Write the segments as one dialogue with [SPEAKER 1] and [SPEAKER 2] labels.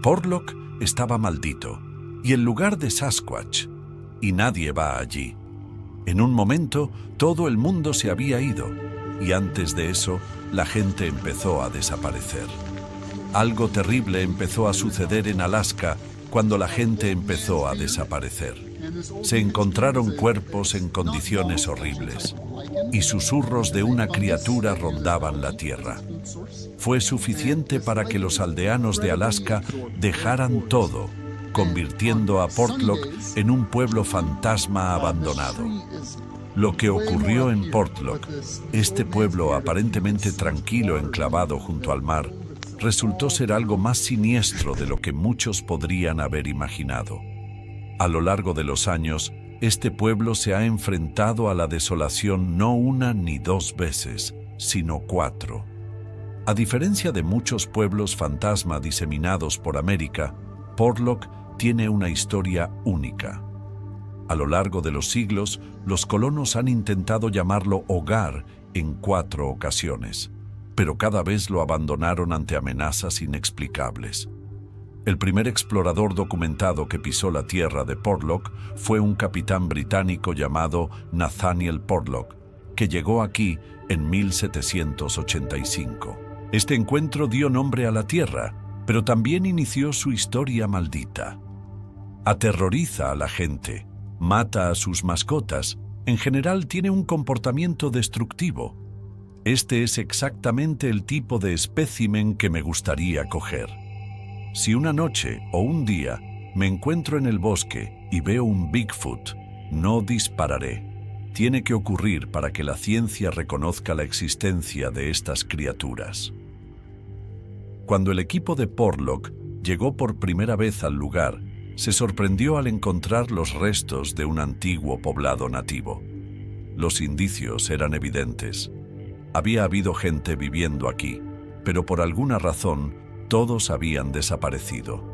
[SPEAKER 1] Portlock estaba maldito, y el lugar de Sasquatch, y nadie va allí. En un momento, todo el mundo se había ido, y antes de eso, la gente empezó a desaparecer. Algo terrible empezó a suceder en Alaska cuando la gente empezó a desaparecer. Se encontraron cuerpos en condiciones horribles, y susurros de una criatura rondaban la tierra. Fue suficiente para que los aldeanos de Alaska dejaran todo, convirtiendo a Portlock en un pueblo fantasma abandonado. Lo que ocurrió en Portlock, este pueblo aparentemente tranquilo enclavado junto al mar, resultó ser algo más siniestro de lo que muchos podrían haber imaginado. A lo largo de los años, este pueblo se ha enfrentado a la desolación no una ni dos veces, sino 4. A diferencia de muchos pueblos fantasma diseminados por América, Portlock tiene una historia única. A lo largo de los siglos, los colonos han intentado llamarlo hogar en 4 ocasiones, pero cada vez lo abandonaron ante amenazas inexplicables. El primer explorador documentado que pisó la tierra de Portlock fue un capitán británico llamado Nathaniel Portlock, que llegó aquí en 1785. Este encuentro dio nombre a la tierra, pero también inició su historia maldita. Aterroriza a la gente, mata a sus mascotas, en general tiene un comportamiento destructivo. Este es exactamente el tipo de espécimen que me gustaría coger. Si una noche o un día me encuentro en el bosque y veo un Bigfoot, no dispararé. Tiene que ocurrir para que la ciencia reconozca la existencia de estas criaturas. Cuando el equipo de Portlock llegó por primera vez al lugar, se sorprendió al encontrar los restos de un antiguo poblado nativo. Los indicios eran evidentes. Había habido gente viviendo aquí, pero por alguna razón todos habían desaparecido.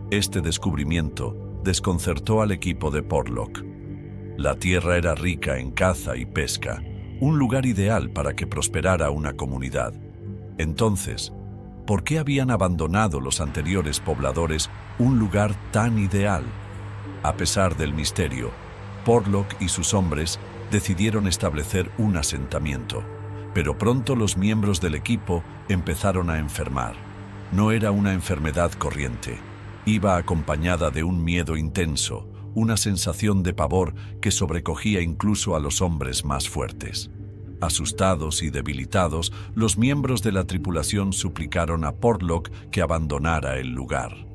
[SPEAKER 1] Este descubrimiento desconcertó al equipo de Portlock. La tierra era rica en caza y pesca, un lugar ideal para que prosperara una comunidad. Entonces, ¿por qué habían abandonado los anteriores pobladores un lugar tan ideal? A pesar del misterio, Portlock y sus hombres decidieron establecer un asentamiento, pero pronto los miembros del equipo empezaron a enfermar. No era una enfermedad corriente, iba acompañada de un miedo intenso, una sensación de pavor que sobrecogía incluso a los hombres más fuertes. Asustados y debilitados, los miembros de la tripulación suplicaron a Portlock que abandonara el lugar.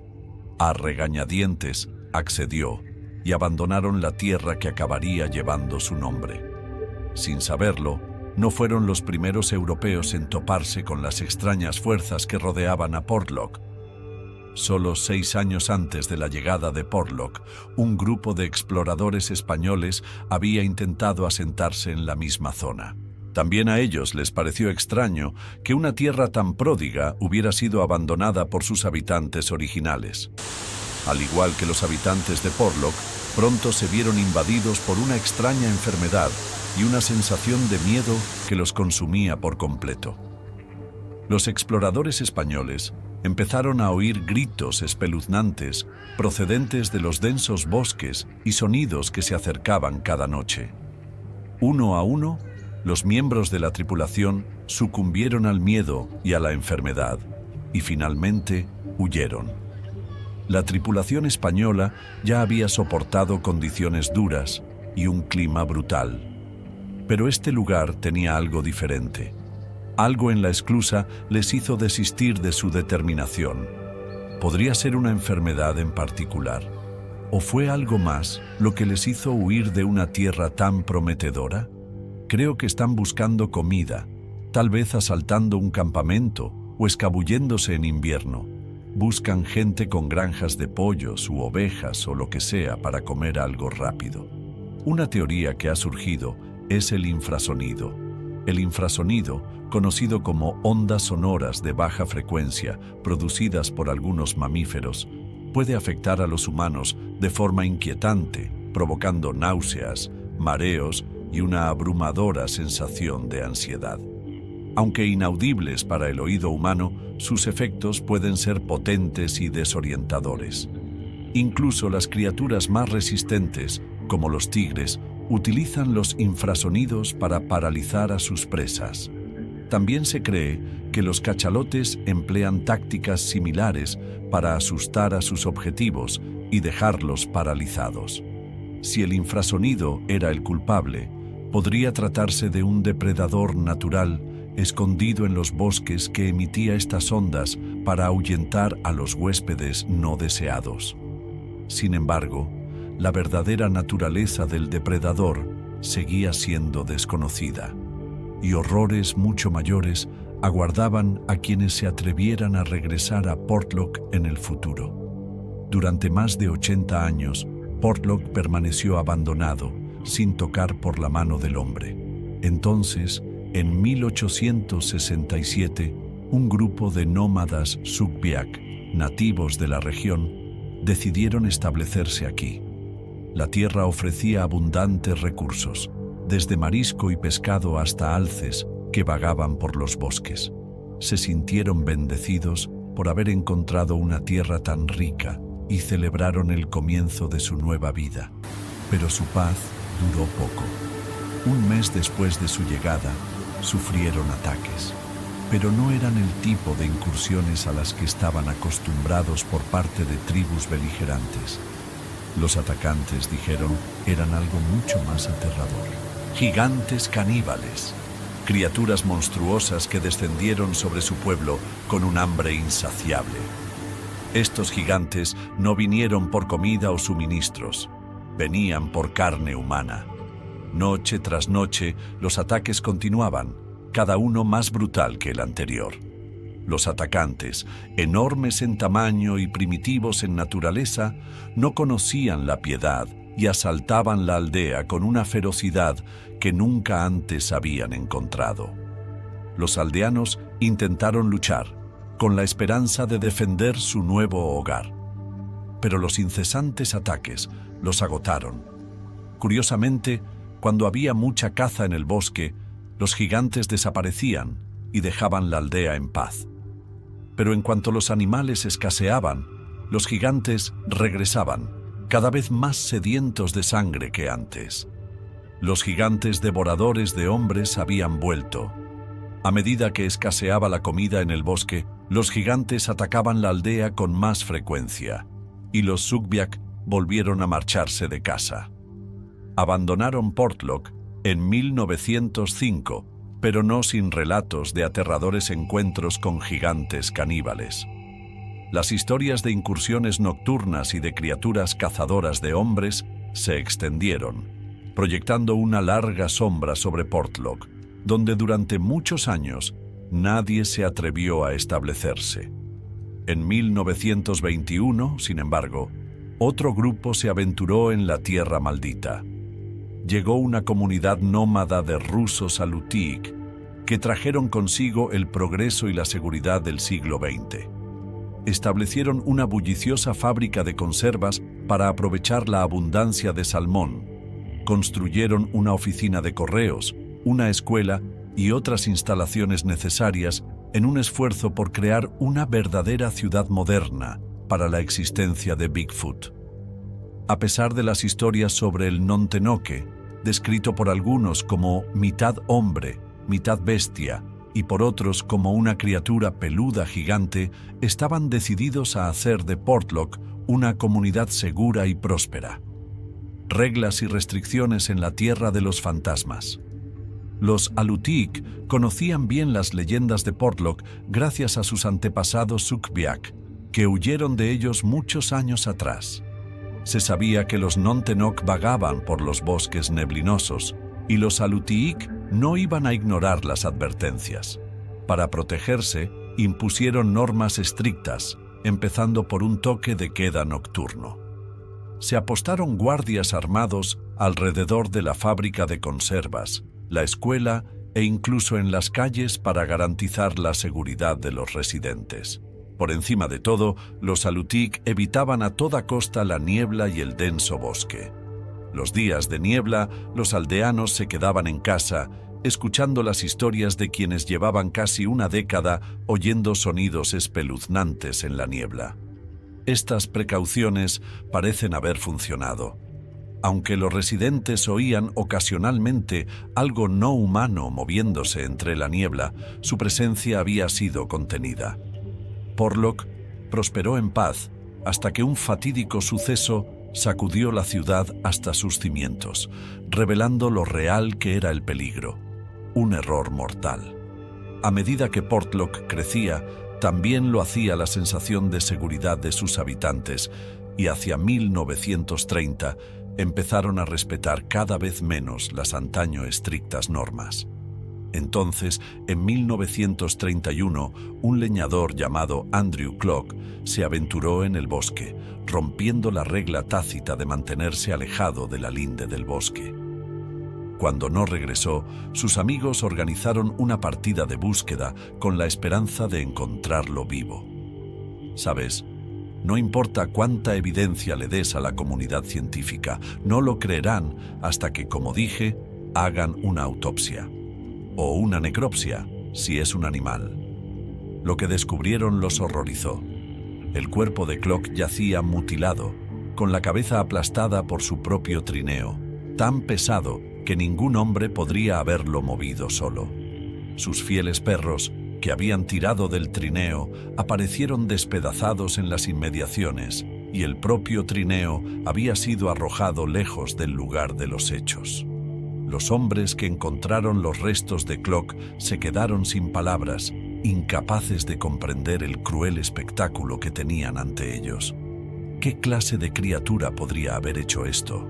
[SPEAKER 1] A regañadientes, accedió, y abandonaron la tierra que acabaría llevando su nombre. Sin saberlo, no fueron los primeros europeos en toparse con las extrañas fuerzas que rodeaban a Portlock. Solo 6 años antes de la llegada de Portlock, un grupo de exploradores españoles había intentado asentarse en la misma zona. También a ellos les pareció extraño que una tierra tan pródiga hubiera sido abandonada por sus habitantes originales. Al igual que los habitantes de Portlock, pronto se vieron invadidos por una extraña enfermedad y una sensación de miedo que los consumía por completo. Los exploradores españoles empezaron a oír gritos espeluznantes procedentes de los densos bosques y sonidos que se acercaban cada noche. Uno a uno, los miembros de la tripulación sucumbieron al miedo y a la enfermedad, y finalmente huyeron. La tripulación española ya había soportado condiciones duras y un clima brutal. Pero este lugar tenía algo diferente. Algo en la esclusa les hizo desistir de su determinación. ¿Podría ser una enfermedad en particular? ¿O fue algo más lo que les hizo huir de una tierra tan prometedora? Creo que están buscando comida, tal vez asaltando un campamento o escabulléndose en invierno. Buscan gente con granjas de pollos u ovejas o lo que sea para comer algo rápido. Una teoría que ha surgido es el infrasonido. El infrasonido, conocido como ondas sonoras de baja frecuencia producidas por algunos mamíferos, puede afectar a los humanos de forma inquietante, provocando náuseas, mareos y una abrumadora sensación de ansiedad. Aunque inaudibles para el oído humano, sus efectos pueden ser potentes y desorientadores. Incluso las criaturas más resistentes, como los tigres, utilizan los infrasonidos para paralizar a sus presas. También se cree que los cachalotes emplean tácticas similares para asustar a sus objetivos y dejarlos paralizados. Si el infrasonido era el culpable, podría tratarse de un depredador natural escondido en los bosques que emitía estas ondas para ahuyentar a los huéspedes no deseados. Sin embargo, la verdadera naturaleza del depredador seguía siendo desconocida, y horrores mucho mayores aguardaban a quienes se atrevieran a regresar a Portlock en el futuro. Durante más de 80 años, Portlock permaneció abandonado, sin tocar por la mano del hombre. Entonces, en 1867, un grupo de nómadas Sugbiak, nativos de la región, decidieron establecerse aquí. La tierra ofrecía abundantes recursos, desde marisco y pescado hasta alces que vagaban por los bosques. Se sintieron bendecidos por haber encontrado una tierra tan rica y celebraron el comienzo de su nueva vida. Pero su paz duró poco. Un mes después de su llegada, sufrieron ataques. Pero no eran el tipo de incursiones a las que estaban acostumbrados por parte de tribus beligerantes. Los atacantes, dijeron, eran algo mucho más aterrador. Gigantes caníbales, criaturas monstruosas que descendieron sobre su pueblo con un hambre insaciable. Estos gigantes no vinieron por comida o suministros, venían por carne humana. Noche tras noche, los ataques continuaban, cada uno más brutal que el anterior. Los atacantes, enormes en tamaño y primitivos en naturaleza, no conocían la piedad y asaltaban la aldea con una ferocidad que nunca antes habían encontrado. Los aldeanos intentaron luchar, con la esperanza de defender su nuevo hogar. Pero los incesantes ataques los agotaron. Curiosamente, cuando había mucha caza en el bosque, los gigantes desaparecían y dejaban la aldea en paz. Pero en cuanto los animales escaseaban, los gigantes regresaban, cada vez más sedientos de sangre que antes. Los gigantes devoradores de hombres habían vuelto. A medida que escaseaba la comida en el bosque, los gigantes atacaban la aldea con más frecuencia, y los Sugbiak volvieron a marcharse de casa. Abandonaron Portlock en 1905, pero no sin relatos de aterradores encuentros con gigantes caníbales. Las historias de incursiones nocturnas y de criaturas cazadoras de hombres se extendieron, proyectando una larga sombra sobre Portlock, donde durante muchos años nadie se atrevió a establecerse. En 1921, sin embargo, otro grupo se aventuró en la Tierra Maldita. Llegó una comunidad nómada de rusos Alutiiq que trajeron consigo el progreso y la seguridad del siglo XX. Establecieron una bulliciosa fábrica de conservas para aprovechar la abundancia de salmón. Construyeron una oficina de correos, una escuela y otras instalaciones necesarias en un esfuerzo por crear una verdadera ciudad moderna para la existencia de Bigfoot. A pesar de las historias sobre el Nontenoke, descrito por algunos como mitad hombre, mitad bestia, y por otros como una criatura peluda gigante, estaban decididos a hacer de Portlock una comunidad segura y próspera. Reglas y restricciones en la tierra de los fantasmas. Los Alutiiq conocían bien las leyendas de Portlock gracias a sus antepasados Sugbiak, que huyeron de ellos muchos años atrás. Se sabía que los Nontenok vagaban por los bosques neblinosos y los Alutiiq no iban a ignorar las advertencias. Para protegerse, impusieron normas estrictas, empezando por un toque de queda nocturno. Se apostaron guardias armados alrededor de la fábrica de conservas, la escuela e incluso en las calles para garantizar la seguridad de los residentes. Por encima de todo, los Alutiiq evitaban a toda costa la niebla y el denso bosque. Los días de niebla, los aldeanos se quedaban en casa escuchando las historias de quienes llevaban casi una década oyendo sonidos espeluznantes en la niebla. Estas precauciones parecen haber funcionado. Aunque los residentes oían ocasionalmente algo no humano moviéndose entre la niebla, su presencia había sido contenida. Portlock prosperó en paz hasta que un fatídico suceso sacudió la ciudad hasta sus cimientos, revelando lo real que era el peligro, un error mortal. A medida que Portlock crecía, también lo hacía la sensación de seguridad de sus habitantes, y hacia 1930 empezaron a respetar cada vez menos las antaño estrictas normas. Entonces, en 1931, un leñador llamado Andrew Clock se aventuró en el bosque, rompiendo la regla tácita de mantenerse alejado de la linde del bosque. Cuando no regresó, sus amigos organizaron una partida de búsqueda con la esperanza de encontrarlo vivo. ¿Sabes? No importa cuánta evidencia le des a la comunidad científica, no lo creerán hasta que, como dije, hagan una autopsia. O una necropsia, si es un animal. Lo que descubrieron los horrorizó. El cuerpo de Clock yacía mutilado, con la cabeza aplastada por su propio trineo, tan pesado que ningún hombre podría haberlo movido solo. Sus fieles perros, que habían tirado del trineo, aparecieron despedazados en las inmediaciones, y el propio trineo había sido arrojado lejos del lugar de los hechos. Los hombres que encontraron los restos de Clock se quedaron sin palabras, incapaces de comprender el cruel espectáculo que tenían ante ellos. ¿Qué clase de criatura podría haber hecho esto?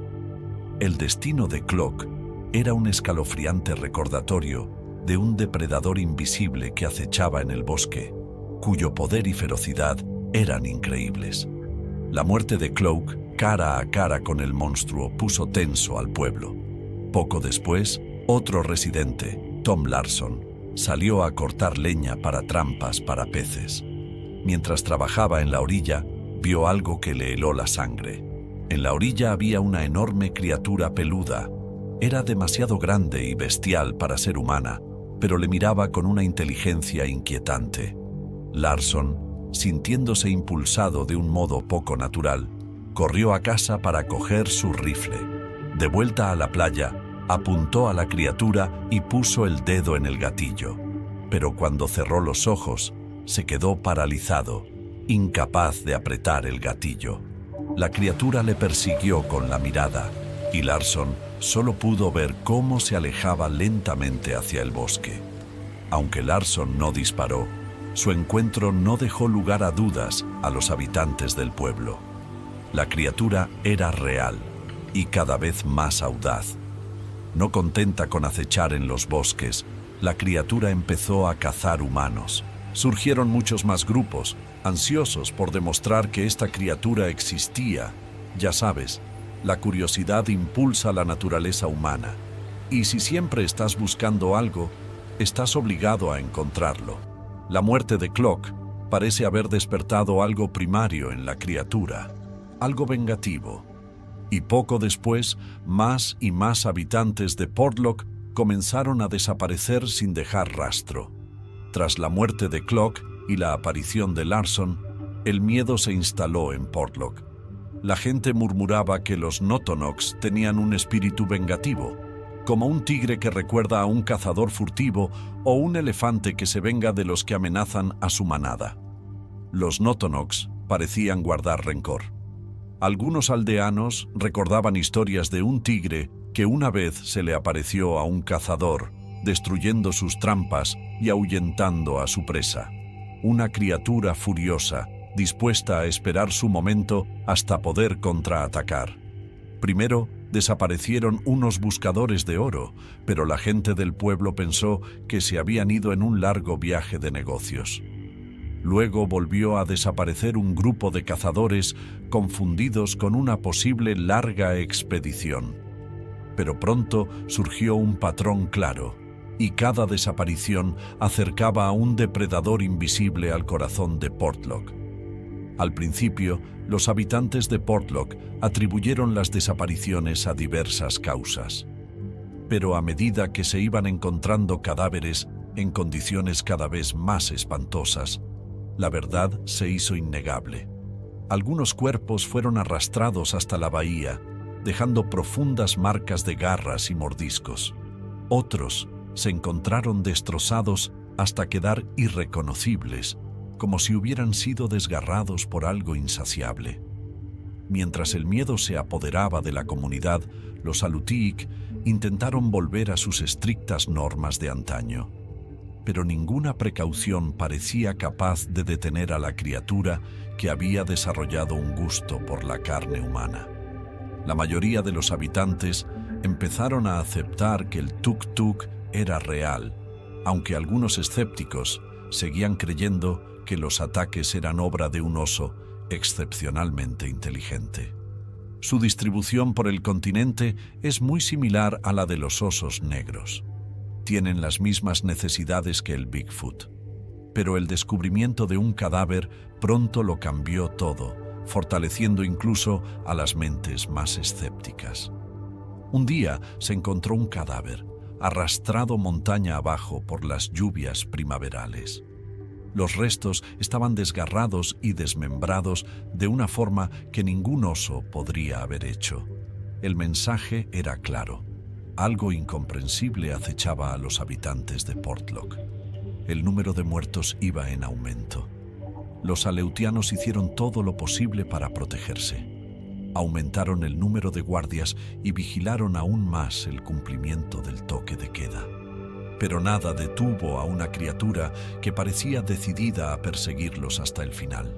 [SPEAKER 1] El destino de Clock era un escalofriante recordatorio de un depredador invisible que acechaba en el bosque, cuyo poder y ferocidad eran increíbles. La muerte de Clock, cara a cara con el monstruo, puso tenso al pueblo. Poco después, otro residente, Tom Larson, salió a cortar leña para trampas para peces. Mientras trabajaba en la orilla, vio algo que le heló la sangre. En la orilla había una enorme criatura peluda. Era demasiado grande y bestial para ser humana, pero le miraba con una inteligencia inquietante. Larson, sintiéndose impulsado de un modo poco natural, corrió a casa para coger su rifle. De vuelta a la playa, apuntó a la criatura y puso el dedo en el gatillo. Pero cuando cerró los ojos, se quedó paralizado, incapaz de apretar el gatillo. La criatura le persiguió con la mirada, y Larson solo pudo ver cómo se alejaba lentamente hacia el bosque. Aunque Larson no disparó, su encuentro no dejó lugar a dudas a los habitantes del pueblo. La criatura era real y cada vez más audaz. No contenta con acechar en los bosques, la criatura empezó a cazar humanos. Surgieron muchos más grupos, ansiosos por demostrar que esta criatura existía. Ya sabes, la curiosidad impulsa la naturaleza humana, y si siempre estás buscando algo, estás obligado a encontrarlo. La muerte de Clock parece haber despertado algo primario en la criatura, algo vengativo. Y poco después, más y más habitantes de Portlock comenzaron a desaparecer sin dejar rastro. Tras la muerte de Clock y la aparición de Larson, el miedo se instaló en Portlock. La gente murmuraba que los Notonox tenían un espíritu vengativo, como un tigre que recuerda a un cazador furtivo o un elefante que se venga de los que amenazan a su manada. Los Notonox parecían guardar rencor. Algunos aldeanos recordaban historias de un tigre que una vez se le apareció a un cazador, destruyendo sus trampas y ahuyentando a su presa. Una criatura furiosa, dispuesta a esperar su momento hasta poder contraatacar. Primero, desaparecieron unos buscadores de oro, pero la gente del pueblo pensó que se habían ido en un largo viaje de negocios. Luego volvió a desaparecer un grupo de cazadores confundidos con una posible larga expedición. Pero pronto surgió un patrón claro, y cada desaparición acercaba a un depredador invisible al corazón de Portlock. Al principio, los habitantes de Portlock atribuyeron las desapariciones a diversas causas. Pero a medida que se iban encontrando cadáveres en condiciones cada vez más espantosas, la verdad se hizo innegable. Algunos cuerpos fueron arrastrados hasta la bahía, dejando profundas marcas de garras y mordiscos. Otros se encontraron destrozados hasta quedar irreconocibles, como si hubieran sido desgarrados por algo insaciable. Mientras el miedo se apoderaba de la comunidad, los Alutiiq intentaron volver a sus estrictas normas de antaño. Pero ninguna precaución parecía capaz de detener a la criatura que había desarrollado un gusto por la carne humana. La mayoría de los habitantes empezaron a aceptar que el tuk-tuk era real, aunque algunos escépticos seguían creyendo que los ataques eran obra de un oso excepcionalmente inteligente. Su distribución por el continente es muy similar a la de los osos negros. Tienen las mismas necesidades que el Bigfoot. Pero el descubrimiento de un cadáver pronto lo cambió todo, fortaleciendo incluso a las mentes más escépticas. Un día se encontró un cadáver, arrastrado montaña abajo por las lluvias primaverales. Los restos estaban desgarrados y desmembrados de una forma que ningún oso podría haber hecho. El mensaje era claro. Algo incomprensible acechaba a los habitantes de Portlock. El número de muertos iba en aumento. Los aleutianos hicieron todo lo posible para protegerse. Aumentaron el número de guardias y vigilaron aún más el cumplimiento del toque de queda. Pero nada detuvo a una criatura que parecía decidida a perseguirlos hasta el final.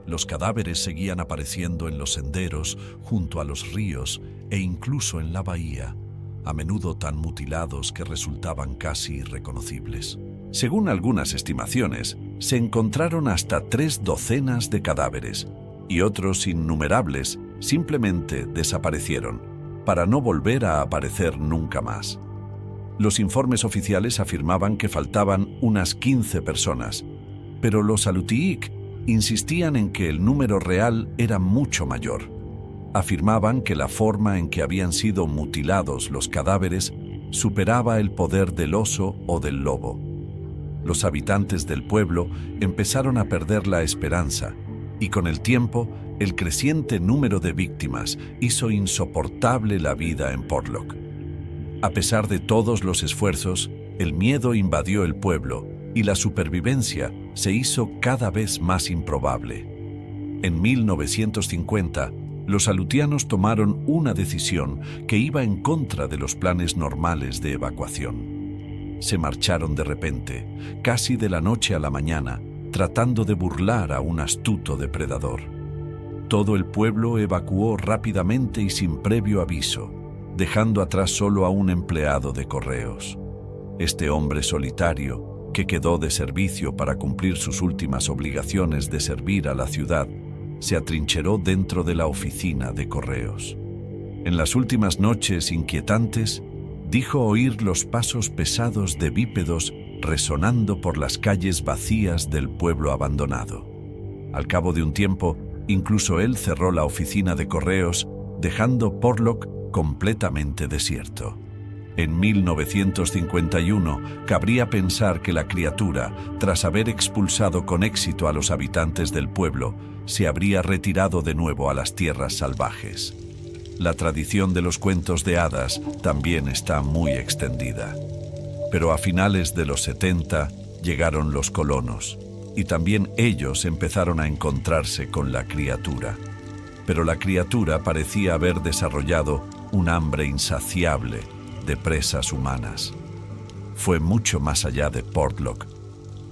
[SPEAKER 1] Los cadáveres seguían apareciendo en los senderos, junto a los ríos e incluso en la bahía, a menudo tan mutilados que resultaban casi irreconocibles. Según algunas estimaciones, se encontraron hasta 3 docenas de cadáveres, y otros innumerables simplemente desaparecieron, para no volver a aparecer nunca más. Los informes oficiales afirmaban que faltaban unas 15 personas, pero los Alutiiq insistían en que el número real era mucho mayor. Afirmaban que la forma en que habían sido mutilados los cadáveres superaba el poder del oso o del lobo. Los habitantes del pueblo empezaron a perder la esperanza, y con el tiempo, el creciente número de víctimas hizo insoportable la vida en Portlock. A pesar de todos los esfuerzos, el miedo invadió el pueblo y la supervivencia se hizo cada vez más improbable. En 1950, los alutianos tomaron una decisión que iba en contra de los planes normales de evacuación. Se marcharon de repente, casi de la noche a la mañana, tratando de burlar a un astuto depredador. Todo el pueblo evacuó rápidamente y sin previo aviso, dejando atrás solo a un empleado de correos. Este hombre solitario, que quedó de servicio para cumplir sus últimas obligaciones de servir a la ciudad, se atrincheró dentro de la oficina de correos. En las últimas noches inquietantes, dijo oír los pasos pesados de bípedos resonando por las calles vacías del pueblo abandonado. Al cabo de un tiempo, incluso él cerró la oficina de correos, dejando Portlock completamente desierto. En 1951, cabría pensar que la criatura, tras haber expulsado con éxito a los habitantes del pueblo, se habría retirado de nuevo a las tierras salvajes. La tradición de los cuentos de hadas también está muy extendida. Pero a finales de los 70 llegaron los colonos, y también ellos empezaron a encontrarse con la criatura. Pero la criatura parecía haber desarrollado un hambre insaciable de presas humanas. Fue mucho más allá de Portlock.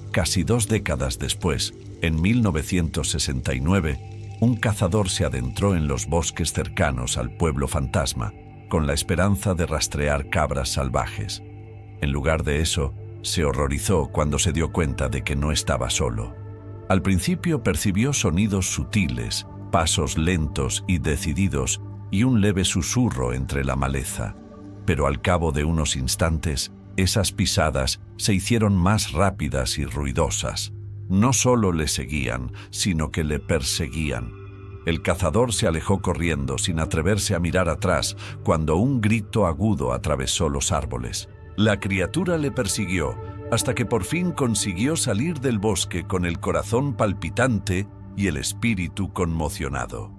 [SPEAKER 1] Casi 2 décadas después, en 1969, un cazador se adentró en los bosques cercanos al pueblo fantasma con la esperanza de rastrear cabras salvajes. En lugar de eso, se horrorizó cuando se dio cuenta de que no estaba solo. Al principio percibió sonidos sutiles, pasos lentos y decididos y un leve susurro entre la maleza. Pero al cabo de unos instantes, esas pisadas se hicieron más rápidas y ruidosas. No solo le seguían, sino que le perseguían. El cazador se alejó corriendo sin atreverse a mirar atrás cuando un grito agudo atravesó los árboles. La criatura le persiguió hasta que por fin consiguió salir del bosque con el corazón palpitante y el espíritu conmocionado.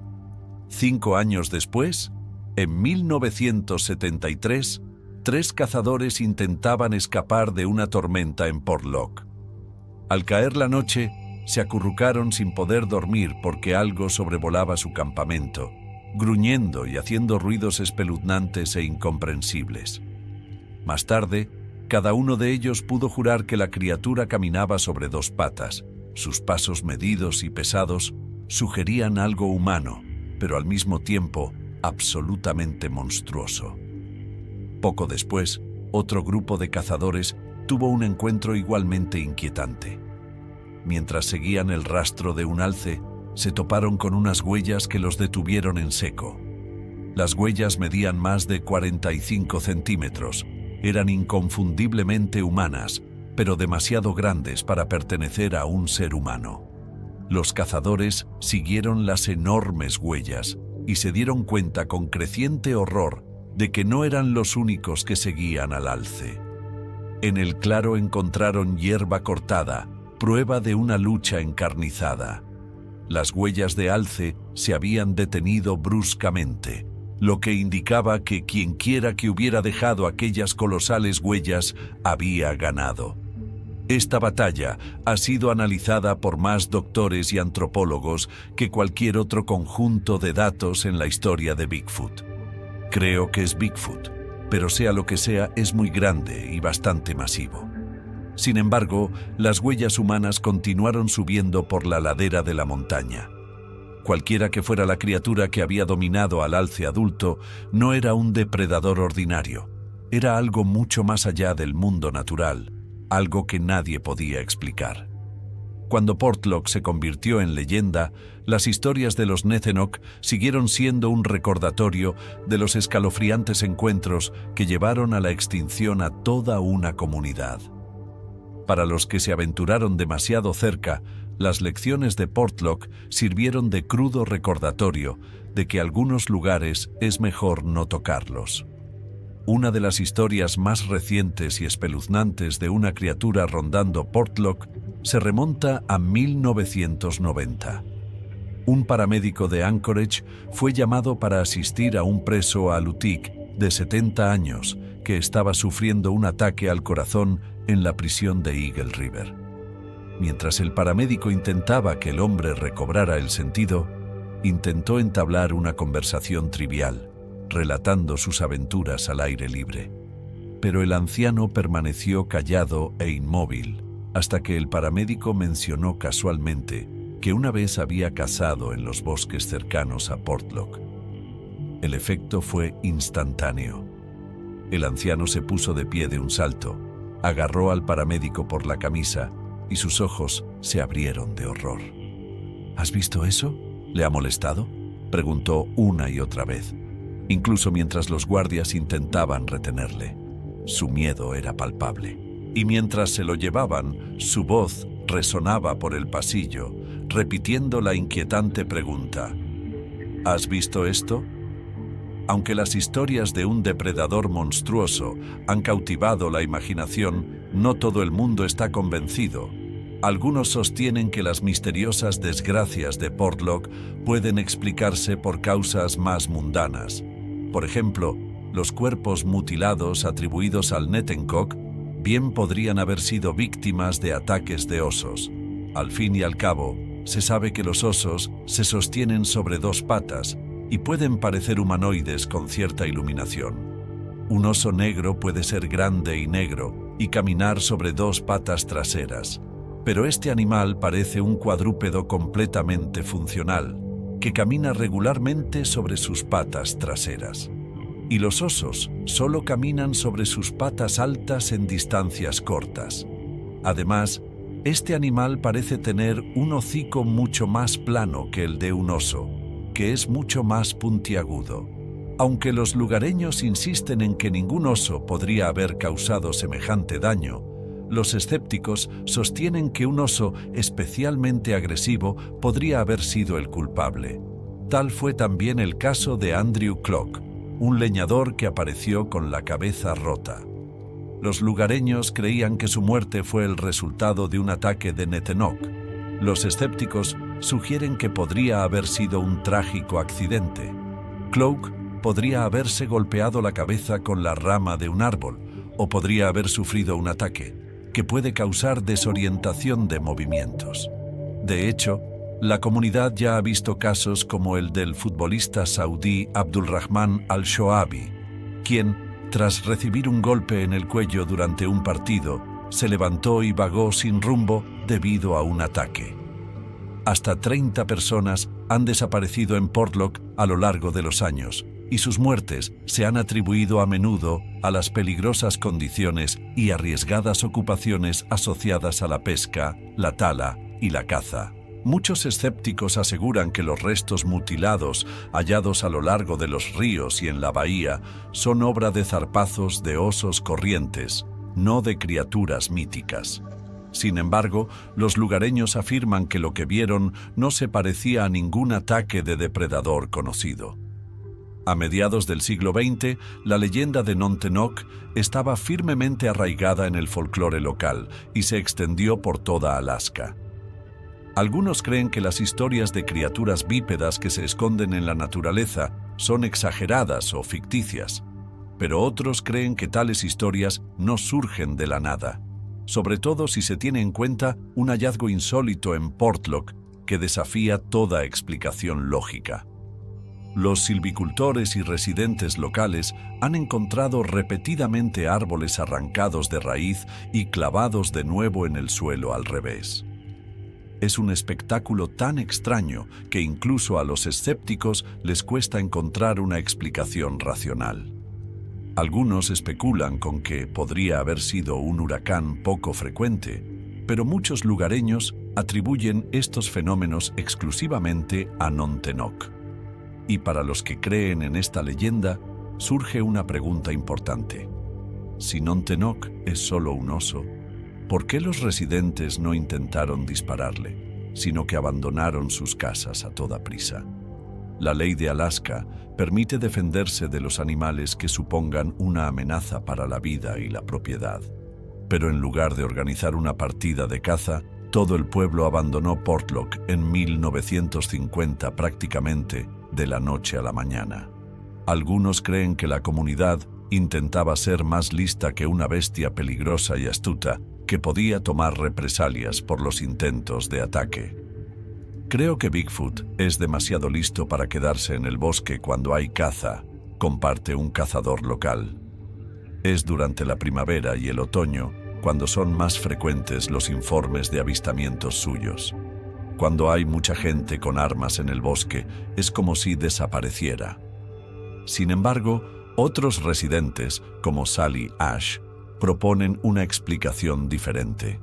[SPEAKER 1] 5 años después, en 1973, 3 cazadores intentaban escapar de una tormenta en Portlock. Al caer la noche, se acurrucaron sin poder dormir porque algo sobrevolaba su campamento, gruñendo y haciendo ruidos espeluznantes e incomprensibles. Más tarde, cada uno de ellos pudo jurar que la criatura caminaba sobre 2 patas. Sus pasos medidos y pesados sugerían algo humano, pero al mismo tiempo absolutamente monstruoso. Poco después, otro grupo de cazadores tuvo un encuentro igualmente inquietante. Mientras seguían el rastro de un alce, se toparon con unas huellas que los detuvieron en seco. Las huellas medían más de 45 centímetros, eran inconfundiblemente humanas, pero demasiado grandes para pertenecer a un ser humano. Los cazadores siguieron las enormes huellas y se dieron cuenta con creciente horror de que no eran los únicos que seguían al alce. En el claro encontraron hierba cortada, prueba de una lucha encarnizada. Las huellas de alce se habían detenido bruscamente, lo que indicaba que quienquiera que hubiera dejado aquellas colosales huellas había ganado. Esta batalla ha sido analizada por más doctores y antropólogos que cualquier otro conjunto de datos en la historia de Bigfoot. Creo que es Bigfoot, pero sea lo que sea, es muy grande y bastante masivo. Sin embargo, las huellas humanas continuaron subiendo por la ladera de la montaña. Cualquiera que fuera la criatura que había dominado al alce adulto, no era un depredador ordinario. Era algo mucho más allá del mundo natural, algo que nadie podía explicar. Cuando Portlock se convirtió en leyenda, las historias de los Nethenok siguieron siendo un recordatorio de los escalofriantes encuentros que llevaron a la extinción a toda una comunidad. Para los que se aventuraron demasiado cerca, las lecciones de Portlock sirvieron de crudo recordatorio de que algunos lugares es mejor no tocarlos. Una de las historias más recientes y espeluznantes de una criatura rondando Portlock se remonta a 1990. Un paramédico de Anchorage fue llamado para asistir a un preso alutiiq de 70 años que estaba sufriendo un ataque al corazón en la prisión de Eagle River. Mientras el paramédico intentaba que el hombre recobrara el sentido, intentó entablar una conversación trivial, relatando sus aventuras al aire libre. Pero el anciano permaneció callado e inmóvil hasta que el paramédico mencionó casualmente que una vez había cazado en los bosques cercanos a Portlock. El efecto fue instantáneo. El anciano se puso de pie de un salto, agarró al paramédico por la camisa y sus ojos se abrieron de horror. ¿Has visto eso? ¿Le ha molestado?, preguntó una y otra vez, incluso mientras los guardias intentaban retenerle. Su miedo era palpable. Y mientras se lo llevaban, su voz resonaba por el pasillo, repitiendo la inquietante pregunta: ¿has visto esto? Aunque las historias de un depredador monstruoso han cautivado la imaginación, no todo el mundo está convencido. Algunos sostienen que las misteriosas desgracias de Portlock pueden explicarse por causas más mundanas. Por ejemplo, los cuerpos mutilados atribuidos al Nethencock bien podrían haber sido víctimas de ataques de osos. Al fin y al cabo, se sabe que los osos se sostienen sobre 2 patas y pueden parecer humanoides con cierta iluminación. Un oso negro puede ser grande y negro y caminar sobre 2 patas traseras, pero este animal parece un cuadrúpedo completamente funcional, que camina regularmente sobre sus patas traseras. Y los osos solo caminan sobre sus patas altas en distancias cortas. Además, este animal parece tener un hocico mucho más plano que el de un oso, que es mucho más puntiagudo. Aunque los lugareños insisten en que ningún oso podría haber causado semejante daño, los escépticos sostienen que un oso especialmente agresivo podría haber sido el culpable. Tal fue también el caso de Andrew Clock, un leñador que apareció con la cabeza rota. Los lugareños creían que su muerte fue el resultado de un ataque de Netenoc. Los escépticos sugieren que podría haber sido un trágico accidente. Cloak podría haberse golpeado la cabeza con la rama de un árbol o podría haber sufrido un ataque, que puede causar desorientación de movimientos. De hecho, la comunidad ya ha visto casos como el del futbolista saudí Abdulrahman Al-Shoabi, quien, tras recibir un golpe en el cuello durante un partido, se levantó y vagó sin rumbo debido a un ataque. Hasta 30 personas han desaparecido en Portlock a lo largo de los años, y sus muertes se han atribuido a menudo a las peligrosas condiciones y arriesgadas ocupaciones asociadas a la pesca, la tala y la caza. Muchos escépticos aseguran que los restos mutilados hallados a lo largo de los ríos y en la bahía son obra de zarpazos de osos corrientes, no de criaturas míticas. Sin embargo, los lugareños afirman que lo que vieron no se parecía a ningún ataque de depredador conocido. A mediados del siglo XX, la leyenda de Nontenoc estaba firmemente arraigada en el folclore local y se extendió por toda Alaska. Algunos creen que las historias de criaturas bípedas que se esconden en la naturaleza son exageradas o ficticias, pero otros creen que tales historias no surgen de la nada, sobre todo si se tiene en cuenta un hallazgo insólito en Portlock que desafía toda explicación lógica. Los silvicultores y residentes locales han encontrado repetidamente árboles arrancados de raíz y clavados de nuevo en el suelo al revés. Es un espectáculo tan extraño que incluso a los escépticos les cuesta encontrar una explicación racional. Algunos especulan con que podría haber sido un huracán poco frecuente, pero muchos lugareños atribuyen estos fenómenos exclusivamente a Nontenoc. Y para los que creen en esta leyenda, surge una pregunta importante. Si Nontenoc es solo un oso, ¿por qué los residentes no intentaron dispararle, sino que abandonaron sus casas a toda prisa? La ley de Alaska permite defenderse de los animales que supongan una amenaza para la vida y la propiedad. Pero en lugar de organizar una partida de caza, todo el pueblo abandonó Portlock en 1950 prácticamente de la noche a la mañana. Algunos creen que la comunidad intentaba ser más lista que una bestia peligrosa y astuta que podía tomar represalias por los intentos de ataque. Creo que Bigfoot es demasiado listo para quedarse en el bosque cuando hay caza, comparte un cazador local. Es durante la primavera y el otoño cuando son más frecuentes los informes de avistamientos suyos. Cuando hay mucha gente con armas en el bosque, es como si desapareciera. Sin embargo, otros residentes, como Sally Ash, proponen una explicación diferente.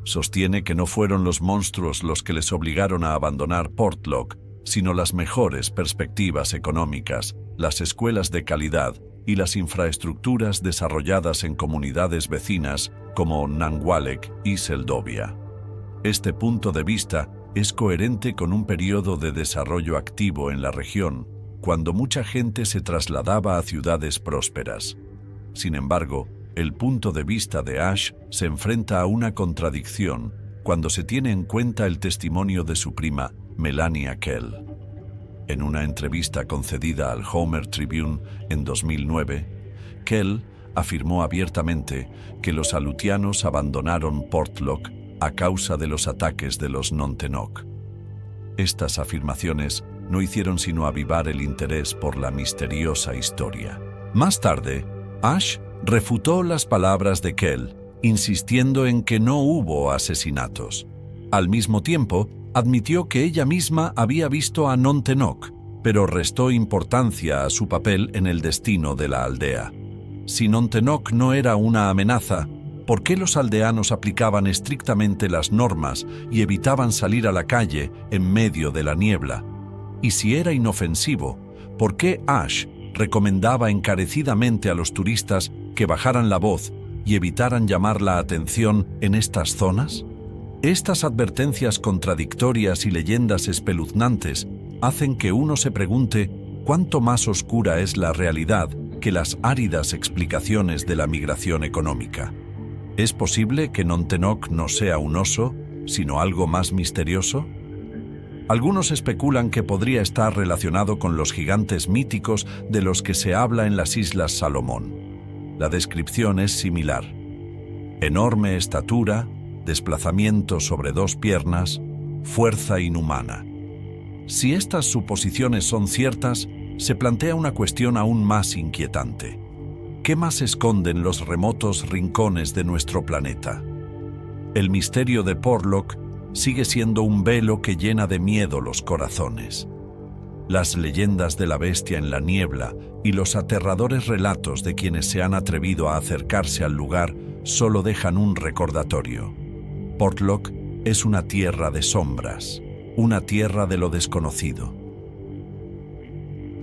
[SPEAKER 1] Sostiene que no fueron los monstruos los que les obligaron a abandonar Portlock, sino las mejores perspectivas económicas, las escuelas de calidad y las infraestructuras desarrolladas en comunidades vecinas como Nangualek y Seldovia. Este punto de vista es coherente con un periodo de desarrollo activo en la región, cuando mucha gente se trasladaba a ciudades prósperas. Sin embargo, el punto de vista de Ash se enfrenta a una contradicción cuando se tiene en cuenta el testimonio de su prima, Melania Kell. En una entrevista concedida al Homer Tribune en 2009, Kell afirmó abiertamente que los alutianos abandonaron Portlock a causa de los ataques de los Nontenoc. Estas afirmaciones no hicieron sino avivar el interés por la misteriosa historia. Más tarde, Ash refutó las palabras de Kell, insistiendo en que no hubo asesinatos. Al mismo tiempo, admitió que ella misma había visto a Nontenoc, pero restó importancia a su papel en el destino de la aldea. Si Nontenoc no era una amenaza, ¿por qué los aldeanos aplicaban estrictamente las normas y evitaban salir a la calle en medio de la niebla? Y si era inofensivo, ¿por qué Ash recomendaba encarecidamente a los turistas que bajaran la voz y evitaran llamar la atención en estas zonas? Estas advertencias contradictorias y leyendas espeluznantes hacen que uno se pregunte cuánto más oscura es la realidad que las áridas explicaciones de la migración económica. ¿Es posible que Nontenok no sea un oso, sino algo más misterioso? Algunos especulan que podría estar relacionado con los gigantes míticos de los que se habla en las Islas Salomón. La descripción es similar. Enorme estatura, desplazamiento sobre dos piernas, fuerza inhumana. Si estas suposiciones son ciertas, se plantea una cuestión aún más inquietante. ¿Qué más esconden los remotos rincones de nuestro planeta? El misterio de Porlock sigue siendo un velo que llena de miedo los corazones. Las leyendas de la bestia en la niebla y los aterradores relatos de quienes se han atrevido a acercarse al lugar solo dejan un recordatorio. Porlock es una tierra de sombras, una tierra de lo desconocido.